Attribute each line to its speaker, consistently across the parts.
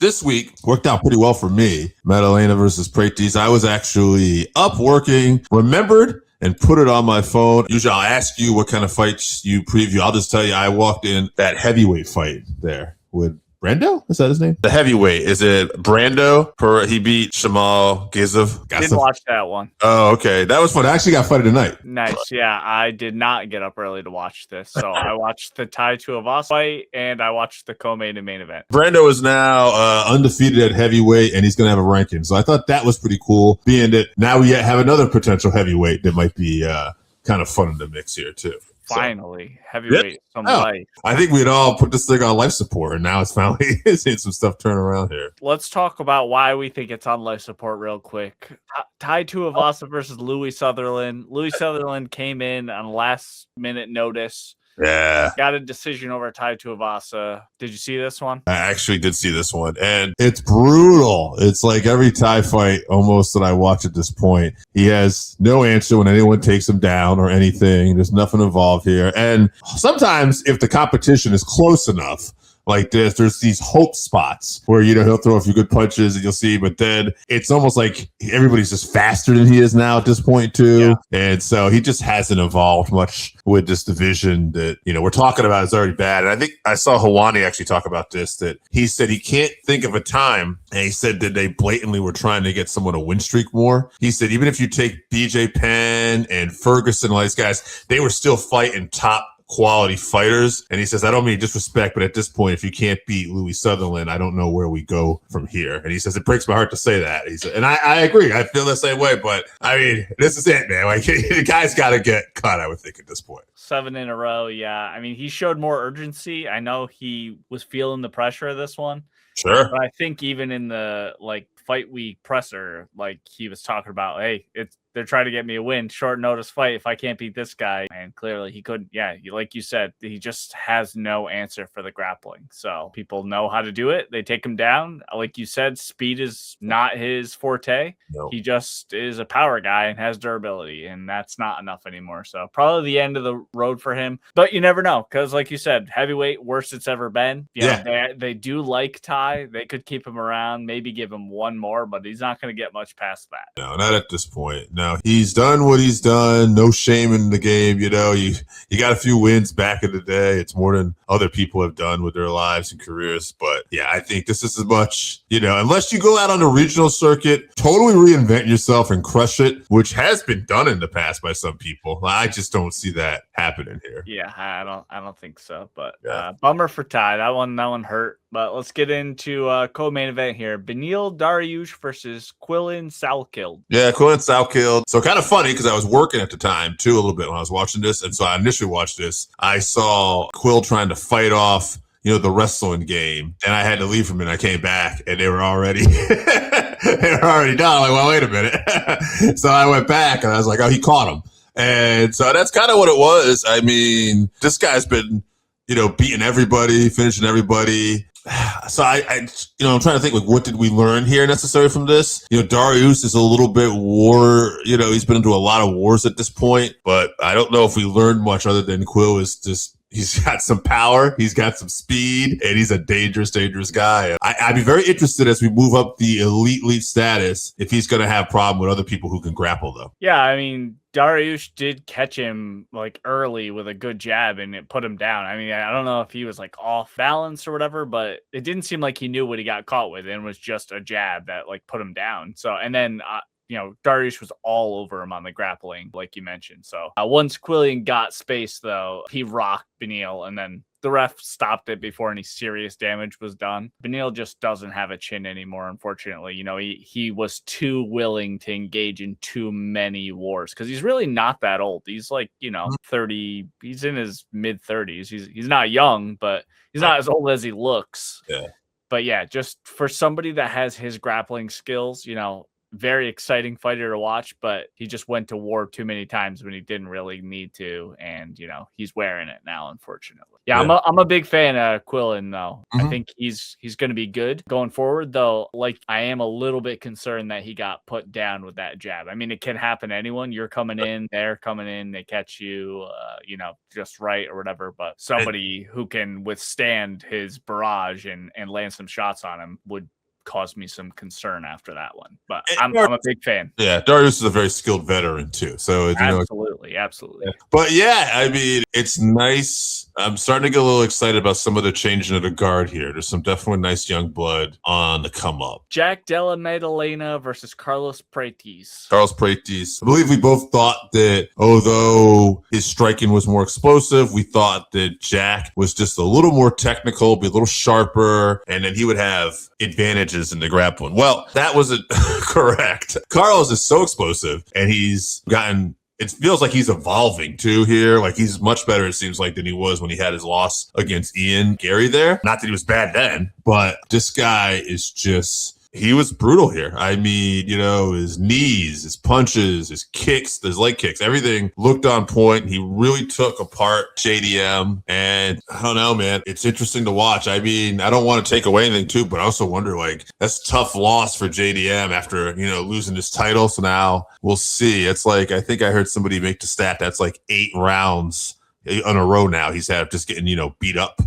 Speaker 1: this week worked out pretty well for me. Maddalena versus Prates. I was actually up working, remembered, and put it on my phone. Usually I'll ask you what kind of fights you preview. I'll just tell you I walked in that heavyweight fight there with Brando? Is that his name? The heavyweight. Is it Brando? He beat Shamil Gaziev.
Speaker 2: Didn't watch that one.
Speaker 1: Oh, okay. That was fun. I actually got fighted tonight.
Speaker 2: Nice. Yeah, I did not get up early to watch this. So I watched the Tai Tuivasa fight and I watched the co-main and main event.
Speaker 1: Brando is now undefeated at heavyweight and he's going to have a ranking. So I thought that was pretty cool, being that now we have another potential heavyweight that might be kind of fun in the mix here too.
Speaker 2: Finally, heavyweight some life.
Speaker 1: I think we'd all put this thing on life support, and now it's finally seeing some stuff turn around here.
Speaker 2: Let's talk about why we think it's on life support real quick. Tai Tuivasa versus Louie Southerland. Louie Southerland came in on last minute notice.
Speaker 1: Yeah.
Speaker 2: Got a decision over Tai Tuivasa. Did you see this one?
Speaker 1: I actually did see this one, and it's brutal. It's like every Thai fight almost that I watch at this point. He has no answer when anyone takes him down or anything. There's nothing involved here. And sometimes if the competition is close enough, like this, there's these hope spots where, he'll throw a few good punches and you'll see, but then it's almost like everybody's just faster than he is now at this point too. Yeah. And so he just hasn't evolved much with this division that, we're talking about is already bad. And I think I saw Hawani actually talk about this, that he said he can't think of a time. And he said that they blatantly were trying to get someone to win streak more. He said, even if you take BJ Penn and Ferguson, all these guys, they were still fighting top quality fighters. And he says, I don't mean disrespect, but at this point, if you can't beat Louie Southerland, I don't know where we go from here. And he says, it breaks my heart to say that. He said, and I agree. I feel the same way, but I mean, this is it, man. Like, the guy's got to get cut, I would think, at this point.
Speaker 2: 7 in a row. Yeah. I mean, he showed more urgency. I know he was feeling the pressure of this one.
Speaker 1: Sure.
Speaker 2: But I think even in the fight week presser, he was talking about, hey, they're trying to get me a win, short notice fight. If I can't beat this guy, and clearly he couldn't. Yeah, like you said, he just has no answer for the grappling. So people know how to do it. They take him down. Like you said, speed is not his forte. No. He just is a power guy and has durability, and that's not enough anymore. So probably the end of the road for him. But you never know, because like you said, heavyweight, worst it's ever been. They do like Tai. They could keep him around, maybe give him one more, but he's not going to get much past that.
Speaker 1: No, not at this point. No. He's done what he's done. No shame in the game. You got a few wins back in the day. It's more than other people have done with their lives and careers. But yeah, I think this is as much, unless you go out on the regional circuit, totally reinvent yourself and crush it, which has been done in the past by some people. I just don't see that happening here.
Speaker 2: Yeah, I don't think so. But bummer for Tai. That one hurt. But let's get into co-main event here. Beneil Dariush versus Quillan Salkilld.
Speaker 1: Yeah, Quillan Salkilld. So kind of funny because I was working at the time too a little bit when I was watching this. And so I initially watched this. I saw Quill trying to fight off, the wrestling game. And I had to leave from it. I came back and they were already done. I'm like, well, wait a minute. So I went back and I was like, oh, he caught him. And so that's kind of what it was. I mean, this guy's been, beating everybody, finishing everybody. So I'm trying to think, what did we learn here necessarily from this? Dariush is a little bit he's been into a lot of wars at this point, but I don't know if we learned much other than Quill is just, he's got some power, he's got some speed, and he's a dangerous, dangerous guy. I'd be very interested as we move up the elite status if he's going to have problem with other people who can grapple, though.
Speaker 2: Yeah, I mean, Dariush did catch him early with a good jab and it put him down. I mean, I don't know if he was off balance or whatever, but it didn't seem like he knew what he got caught with and was just a jab that put him down. So, and then, Dariush was all over him on the grappling, like you mentioned. So once Quillan got space, though, he rocked Beneil and then the ref stopped it before any serious damage was done. Beneil just doesn't have a chin anymore, unfortunately. He was too willing to engage in too many wars because he's really not that old. He's 30. He's in his mid 30s. He's not young, but he's not as old as he looks.
Speaker 1: Yeah.
Speaker 2: But yeah, just for somebody that has his grappling skills, very exciting fighter to watch, but he just went to war too many times when he didn't really need to, and he's wearing it now, unfortunately. Yeah, I'm a big fan of Quillan though. I think he's going to be good going forward, though. Like, I am a little bit concerned that he got put down with that jab. I mean, it can happen to anyone. You're coming in, they're coming in, they catch you, just right or whatever. But somebody who can withstand his barrage and land some shots on him would caused me some concern after that one, but I'm a big fan.
Speaker 1: Yeah, Dariush is a very skilled veteran too. So
Speaker 2: absolutely.
Speaker 1: But yeah, I mean, it's nice. I'm starting to get a little excited about some of the changing of the guard here. There's some definitely nice young blood on the come up.
Speaker 2: Jack Della Maddalena versus Carlos Prates.
Speaker 1: Carlos Prates. I believe we both thought that although his striking was more explosive, we thought that Jack was just a little more technical, be a little sharper, and then he would have advantages in the grappling. Well, that wasn't correct. Carlos is so explosive, and he's gotten... It feels like he's evolving too here. Like, he's much better, it seems like, than he was when he had his loss against Ian Gary there. Not that he was bad then, but this guy is just... He was brutal here. I mean, his knees, his punches, his kicks, his leg kicks, everything looked on point. He really took apart JDM. And I don't know, man. It's interesting to watch. I mean, I don't want to take away anything too, but I also wonder, that's a tough loss for JDM after, losing his title. So now we'll see. It's like, I think I heard somebody make the stat that's like 8 rounds in a row now he's had just getting, beat up.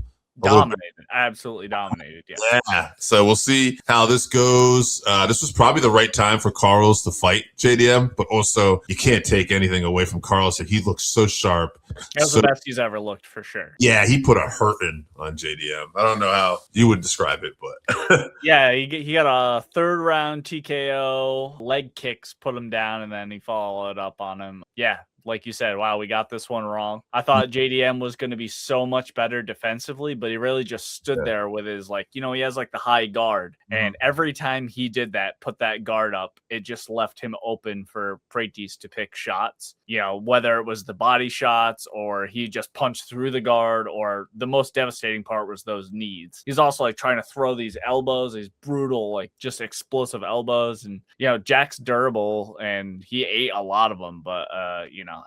Speaker 2: Absolutely dominated.
Speaker 1: Yeah. So we'll see how this goes. This was probably the right time for Carlos to fight JDM, but also you can't take anything away from Carlos. He looks so sharp.
Speaker 2: That was the best he's ever looked, for sure.
Speaker 1: Yeah, he put a hurting on JDM. I don't know how you would describe it, but
Speaker 2: yeah, he got a 3rd round TKO, leg kicks, put him down, and then he followed up on him. Yeah. Like you said, wow, we got this one wrong. I thought JDM was going to be so much better defensively, but he really just stood there with his, he has the high guard. And every time he did that, put that guard up, it just left him open for Prates to pick shots, whether it was the body shots or he just punched through the guard, or the most devastating part was those knees. He's also trying to throw these elbows, these brutal, just explosive elbows. And, Jack's durable and he ate a lot of them, but,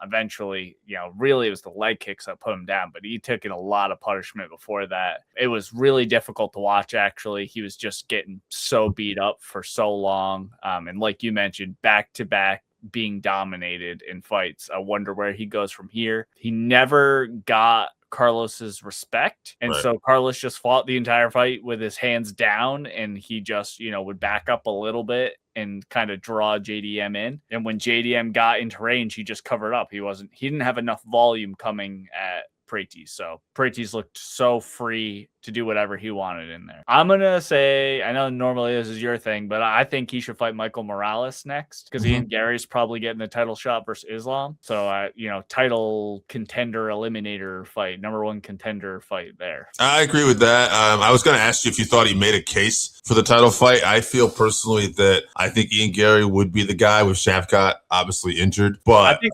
Speaker 2: eventually, really it was the leg kicks that put him down, but he took in a lot of punishment before that. It was really difficult to watch, actually. He was just getting so beat up for so long. And like you mentioned, back to back being dominated in fights. I wonder where he goes from here. He never got Carlos's respect, and so Carlos just fought the entire fight with his hands down, and he just would back up a little bit and kind of draw JDM in. And when JDM got into range, he just covered up. He didn't have enough volume coming at Prates. So Prates looked so free to do whatever he wanted in there. I'm going to say, I know normally this is your thing, but I think he should fight Michael Morales next, because Ian Gary's probably getting the title shot versus Islam. So, title contender eliminator fight, number 1 contender fight there.
Speaker 1: I agree with that. I was going to ask you if you thought he made a case for the title fight. I feel personally that I think Ian Gary would be the guy, with Shavkat obviously injured. But
Speaker 2: I think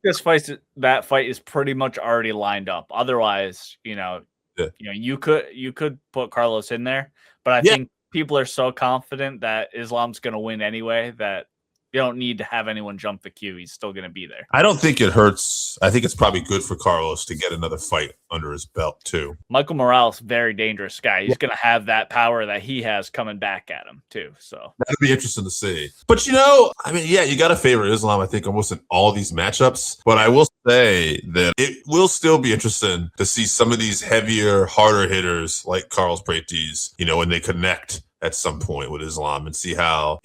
Speaker 2: that fight is pretty much already lined up. Otherwise, you could put Carlos in there, but I think people are so confident that Islam's going to win anyway that you don't need to have anyone jump the queue. He's still going to be there.
Speaker 1: I don't think it hurts. I think it's probably good for Carlos to get another fight under his belt too.
Speaker 2: Michael Morales, very dangerous guy. He's going to have that power that he has coming back at him too. So
Speaker 1: that'd be interesting to see. But you got to favor Islam, I think, almost in all these matchups. But I will say that it will still be interesting to see some of these heavier, harder hitters like Carlos Prates, when they connect at some point with Islam, and see how,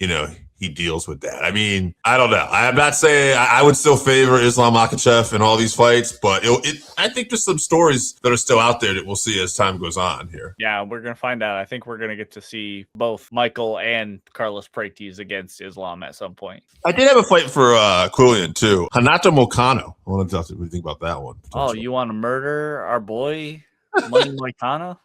Speaker 1: he deals with that. I mean, I don't know. I'm not saying I would still favor Islam Makhachev in all these fights, but I think there's some stories that are still out there that we'll see as time goes on here.
Speaker 2: Yeah, we're going to find out. I think we're going to get to see both Michael and Carlos Prates against Islam at some point.
Speaker 1: I did have a fight for Quillan too. Hanato Moicano. I want to talk to what you think about that one.
Speaker 2: Oh, you want to murder our boy, Money Moicano?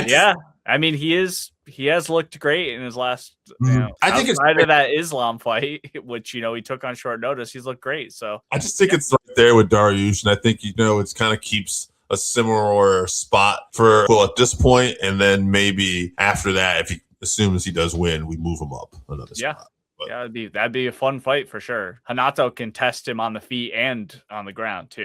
Speaker 2: Yeah. I mean, he has looked great in his last,
Speaker 1: I think it's
Speaker 2: outside of that Islam fight, which, he took on short notice. He's looked great. So I
Speaker 1: just think it's right there with Dariush. And I think, it's kind of keeps a similar spot for Quill at this point. And then maybe after that, as soon as he does win, we move him up another spot.
Speaker 2: Yeah, that'd be a fun fight for sure. Hanato can test him on the feet and on the ground too.